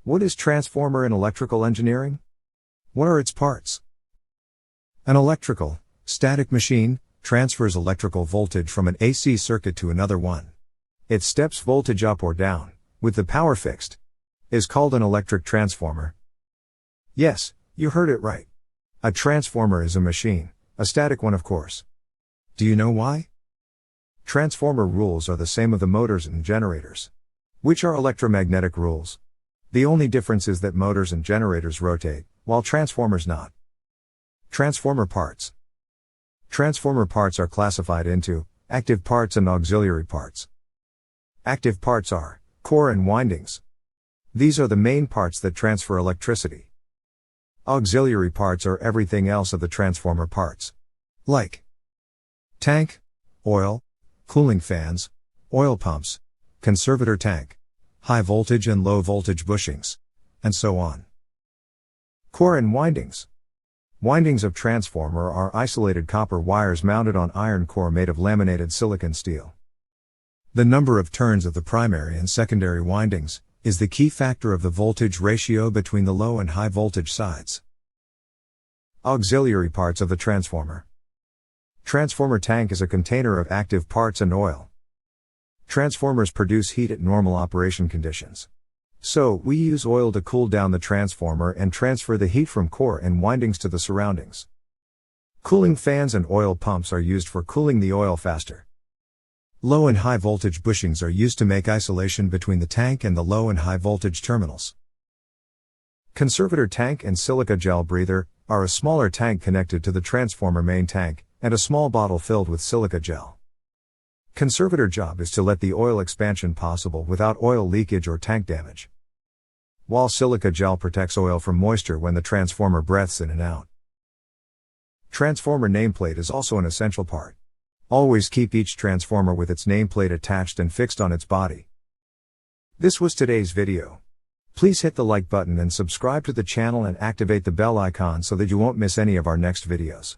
What is transformer in electrical engineering? What are its parts? An electrical, static machine transfers electrical voltage from an AC circuit to another one. It steps voltage up or down, with the power fixed. Is called an electric transformer. Yes, you heard it right. A transformer is a machine, a static one of course. Do you know why? Transformer rules are the same of the motors and generators, which are electromagnetic rules. The only difference is that motors and generators rotate, while transformers not. Transformer parts. Transformer parts are classified into active parts and auxiliary parts. Active parts are core and windings. These are the main parts that transfer electricity. Auxiliary parts are everything else of the transformer parts, like tank, oil, cooling fans, oil pumps, conservator tank, high voltage and low voltage bushings, and so on. Core and windings. Windings of transformer are isolated copper wires mounted on iron core made of laminated silicon steel. The number of turns of the primary and secondary windings is the key factor of the voltage ratio between the low and high voltage sides. Auxiliary parts of the transformer. Transformer tank is a container of active parts and oil. Transformers produce heat at normal operation conditions. So, we use oil to cool down the transformer and transfer the heat from core and windings to the surroundings. Cooling fans and oil pumps are used for cooling the oil faster. Low and high voltage bushings are used to make isolation between the tank and the low and high voltage terminals. Conservator tank and silica gel breather are a smaller tank connected to the transformer main tank, and a small bottle filled with silica gel. Conservator job is to let the oil expansion possible without oil leakage or tank damage, while silica gel protects oil from moisture when the transformer breathes in and out. Transformer nameplate is also an essential part. Always keep each transformer with its nameplate attached and fixed on its body. This was today's video. Please hit the like button and subscribe to the channel and activate the bell icon so that you won't miss any of our next videos.